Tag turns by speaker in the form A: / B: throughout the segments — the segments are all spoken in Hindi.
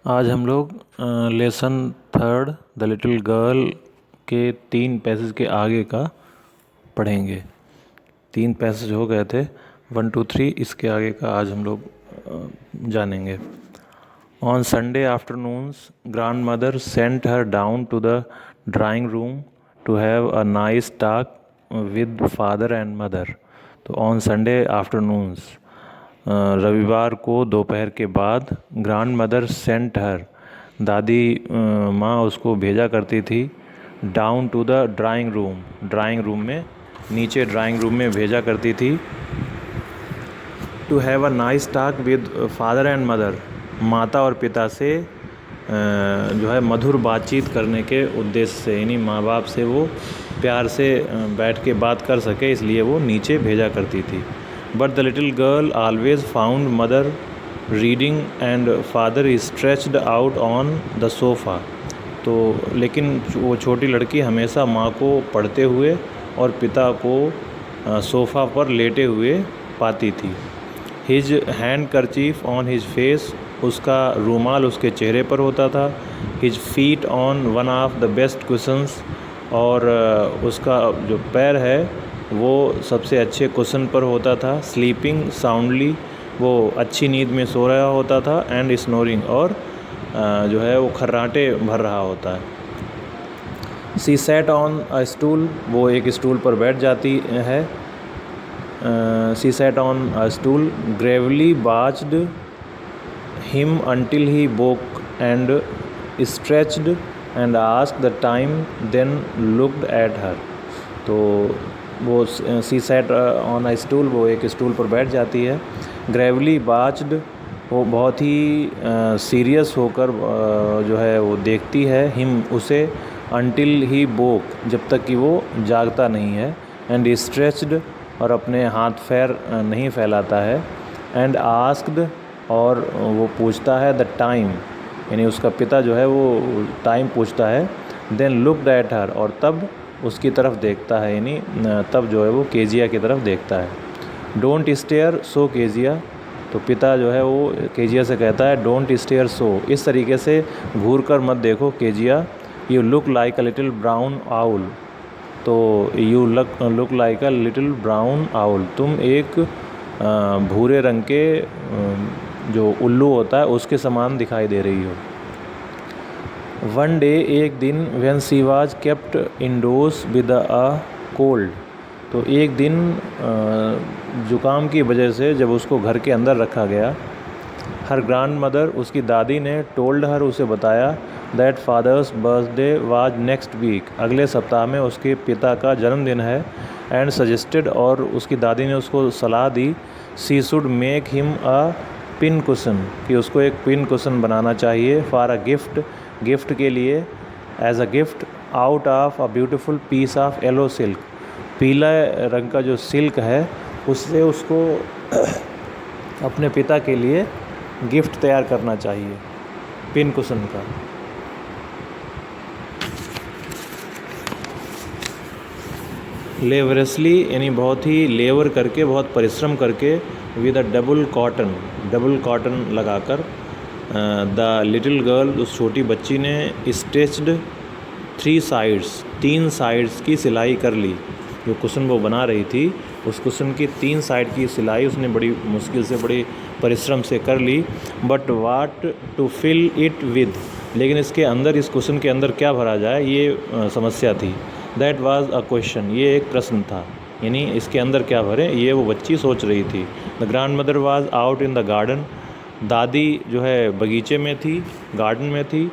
A: आज हम लोग lesson third the little girl के 3 पैसेज के आगे का पढ़ेंगे। 3 पैसेज हो गए थे 1 2 3, इसके आगे का आज हम लोग जानेंगे। On Sunday afternoons grandmother sent her down to the drawing room to have a nice talk with father and mother. तो ऑन संडे आफ्टरनून्स रविवार को दोपहर के बाद ग्रैंड मदर सेंट हर, दादी माँ उसको भेजा करती थी, down to the drawing room में, नीचे ड्राइंग रूम में भेजा करती थी, to have a nice talk with father and mother, माता और पिता से जो है मधुर बातचीत करने के उद्देश्य से, यानी माँ बाप से वो प्यार से बैठ के बात कर सके, इसलिए वो नीचे भेजा करती थी। But the little girl always found mother reading and father stretched out on the sofa. तो लेकिन वो छोटी लड़की हमेशा माँ को पढ़ते हुए और पिता को सोफ़ा पर लेटे हुए पाती थी। His handkerchief on his face, उसका रूमाल उसके चेहरे पर होता था। His feet on one of the best cushions, और उसका जो पैर है वो सबसे अच्छे कुशन पर होता था। स्लीपिंग साउंडली, वो अच्छी नींद में सो रहा होता था। एंड स्नोरिंग, और जो है वो खर्राटे भर रहा होता है। She sat on a stool, वो एक स्टूल पर बैठ जाती है। She sat on a stool, gravely watched him until he woke and stretched and asked the time, then looked at her। तो वो she sat on a stool, वो एक स्टूल पर बैठ जाती है। ग्रेवली वाच्ड, वो बहुत ही सीरियस होकर जो है वो देखती है, हिम उसे, until he woke, जब तक कि वो जागता नहीं है। एंड स्ट्रेच्ड, और अपने हाथ पैर नहीं फैलाता है। एंड आस्क्ड, और वो पूछता है द टाइम, यानी उसका पिता जो है वो टाइम पूछता है। देन लुक्ड एट हर, और तब उसकी तरफ देखता है, यानी तब जो है वो केजिया की तरफ देखता है। डोंट स्टेयर सो केजिया, तो पिता जो है वो केजिया से कहता है डोंट स्टेयर सो, इस तरीके से घूर कर मत देखो Kezia. You look like a little brown owl, तो you look like a little brown owl, तुम एक भूरे रंग के जो उल्लू होता है उसके समान दिखाई दे रही हो। वन डे, एक दिन, when she was kept indoors with a cold, तो एक दिन जुकाम की वजह से जब उसको घर के अंदर रखा गया। हर ग्रैंड मदर, उसकी दादी ने, टोल्ड हर, उसे बताया, that father's birthday was next week, अगले सप्ताह में उसके पिता का जन्मदिन है। एंड सजेस्टेड, और उसकी दादी ने उसको सलाह दी, she should make him a pin cushion, कि उसको एक पिन कुशन बनाना चाहिए। फॉर अ गिफ्ट, गिफ्ट के लिए, as a gift, out of a beautiful piece of yellow silk, पीला रंग का जो सिल्क है उससे उसको अपने पिता के लिए गिफ्ट तैयार करना चाहिए, पिन कुशन का। लेवरसली, यानी बहुत ही लेवर करके, बहुत परिश्रम करके, विद अ डबल कॉटन लगाकर, द लिटिल गर्ल, उस छोटी बच्ची ने, स्टिच्ड 3 साइड्स, 3 साइड्स की सिलाई कर ली। जो कुशन वो बना रही थी उस कुशन की 3 साइड की सिलाई उसने बड़ी मुश्किल से, बड़ी परिश्रम से कर ली। But what to fill it with, लेकिन इसके अंदर, इस कुशन के अंदर क्या भरा जाए, ये समस्या थी। दैट वाज अ क्वेश्चन, ये एक प्रश्न था, यानी इसके अंदर क्या भरें, ये वो बच्ची सोच रही थी। The grandmother was out in the garden, दादी जो है बगीचे में थी, गार्डन में थी।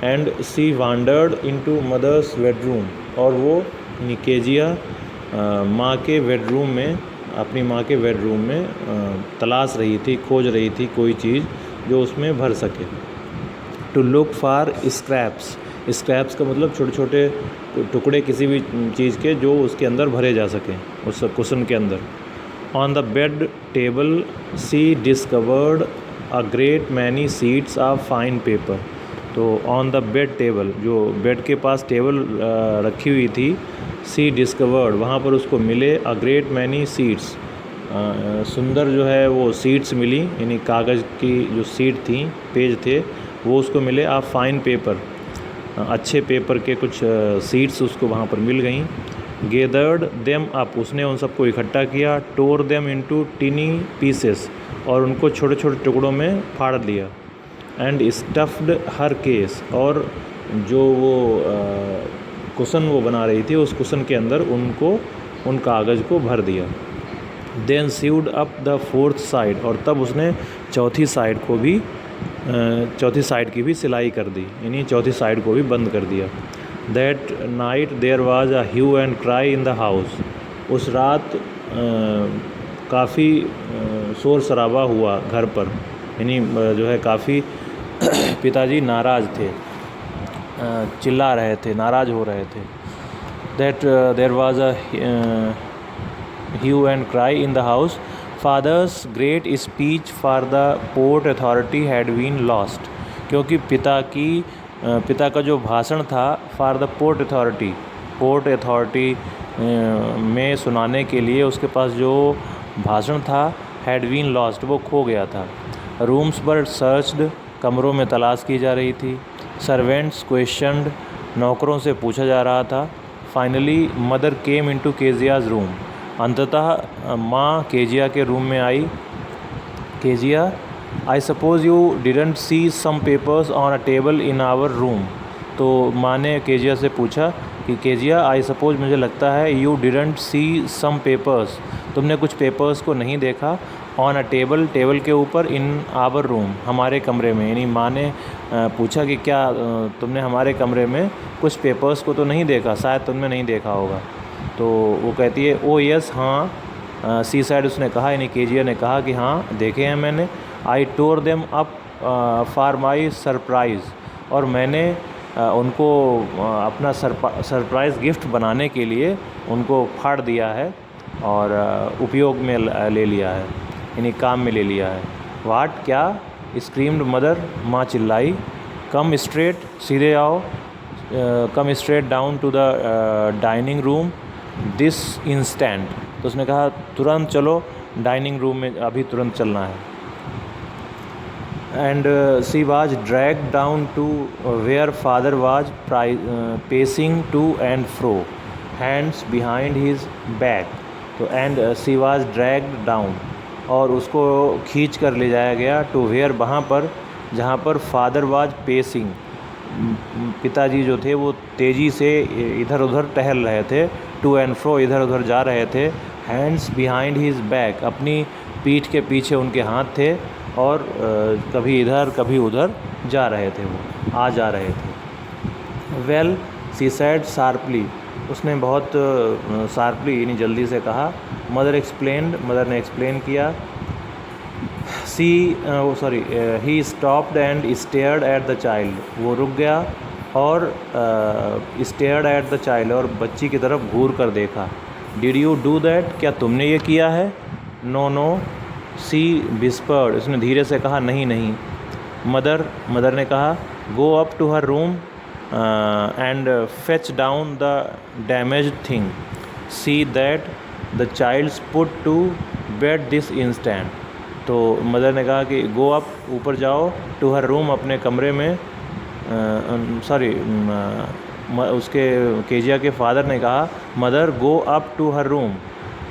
A: And she wandered into mother's bedroom, और वो केजिया माँ के बेडरूम में, अपनी माँ के बेडरूम में तलाश रही थी, खोज रही थी कोई चीज़ जो उसमें भर सके। To look for scraps, scraps का मतलब छोटे छोटे टुकड़े किसी भी चीज़ के जो उसके अंदर भरे जा सकें, उस कुशन के अंदर। On the bed table she discovered a great many sheets of fine paper, तो ऑन द बेड टेबल, जो बेड के पास टेबल रखी हुई थी, सी डिस्कवर्ड, वहाँ पर उसको मिले, अ ग्रेट मैनी शीट्स, सुंदर जो है वो सीट्स मिली, यानी कागज़ की जो सीट थी, पेज थे, वो उसको मिले आ फाइन पेपर, अच्छे पेपर के कुछ सीट्स उसको वहाँ पर मिल गईं। गेदर्ड देम अप, उसने उन सबको इकट्ठा किया। टोर देम इनटू टिनी पीसेस, और उनको छोटे छोटे टुकड़ों में फाड़ लिया। एंड स्टफ्ड हर केस, और जो वो कुशन वो बना रही थी उस कुशन के अंदर उन कागज़ को भर दिया। Then sewed up the fourth side, और तब उसने चौथी साइड की भी सिलाई कर दी, यानी चौथी साइड को भी बंद कर दिया। That night there was a hue and cry in the house, उस रात काफ़ी शोर शराबा हुआ घर पर, यानी जो है काफ़ी पिताजी नाराज़ थे, चिल्ला रहे थे, नाराज़ हो रहे थे। That there was a hue and cry in the house, father's great speech for the port authority had been lost, क्योंकि पिता का जो भाषण था फॉर द पोर्ट अथॉरिटी में सुनाने के लिए उसके पास जो भाषण था हैड बीन लॉस्ट, वो खो गया था। रूम्स वर सर्च्ड, कमरों में तलाश की जा रही थी। सर्वेंट्स क्वेश्चनड, नौकरों से पूछा जा रहा था। Finally mother came into Kezia's room, अंततः माँ केजिया के रूम में आई। Kezia, I suppose you didn't see some papers on a table in our room, तो माँ ने केजिया से पूछा कि केजिया, आई सपोज़, मुझे लगता है, you didn't see some papers, तुमने कुछ पेपर्स को नहीं देखा, ऑन अ टेबल के ऊपर, इन आवर रूम, हमारे कमरे में, यानी माँ ने पूछा कि क्या तुमने हमारे कमरे में कुछ पेपर्स को तो नहीं देखा, शायद तुमने नहीं देखा होगा। तो वो कहती है ओ यस, हाँ। सी साइड उसने कहा, यानी केजिया ने कहा कि हाँ देखे हैं मैंने। I tore them up for my surprise, और मैंने उनको अपना सरप्राइज़ गिफ्ट बनाने के लिए उनको फाड़ दिया है और उपयोग में ले लिया है, यानी काम में ले लिया है। वाट, क्या? स्क्रीम्ड मदर, माँ चिल्लाई। कम स्ट्रेट, सीधे आओ। Come straight down to the dining room this instant, तो उसने कहा तुरंत चलो डाइनिंग रूम में, अभी तुरंत चलना है। And she was drag down to where father was pacing to and fro, hands behind his back, तो and she was dragged down, और उसको खींच कर ले जाया गया टू वेयर, वहाँ पर जहाँ पर फादर वाज पेसिंग, पिताजी जो थे वो तेज़ी से इधर उधर टहल रहे थे, टू एंड फ्रो, इधर उधर जा रहे थे। हैंड्स बिहाइंड हिज बैक, अपनी पीठ के पीछे उनके हाथ थे, और कभी इधर कभी उधर जा रहे थे, वो आ जा रहे थे। वेल, सी सेड शार्पली, उसने बहुत शार्पली यानी जल्दी से कहा। मदर एक्सप्लेन्ड, मदर ने एक्सप्लेन किया। He stopped and stared at the child, वो रुक गया और स्टेयर्ड एट द चाइल्ड, और बच्ची की तरफ घूर कर देखा। डिड यू डू दैट, क्या तुमने ये किया है? नो नो, सी विस्पर्ड, उसने धीरे से कहा, नहीं नहीं। मदर ने कहा, go up to her room and fetch down the damaged thing, see that the childs put to bed this instant, तो मदर ने कहा कि गो अप, ऊपर जाओ, टू हर रूम, अपने कमरे में, उसके केजिया के फादर ने कहा, mother go up to her room,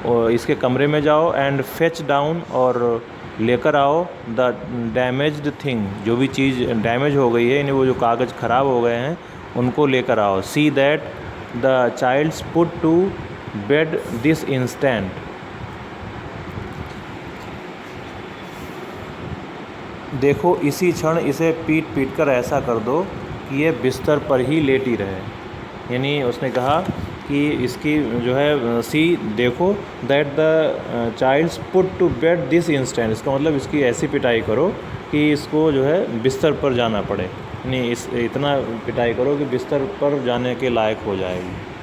A: और इसके कमरे में जाओ, एंड फेच डाउन, और लेकर आओ, द डैमेज्ड थिंग, जो भी चीज़ डैमेज हो गई है, यानी वो जो कागज़ ख़राब हो गए हैं उनको लेकर आओ। See that the childs put to bed this instant, देखो इसी क्षण इसे पीट कर ऐसा कर दो कि ये बिस्तर पर ही लेटी रहे, यानी उसने कहा कि इसकी जो है, सी देखो, that the childs put to bed this instant, इसका मतलब इसकी ऐसी पिटाई करो कि इसको जो है बिस्तर पर जाना पड़े, यानी इतना पिटाई करो कि बिस्तर पर जाने के लायक हो जाएगी।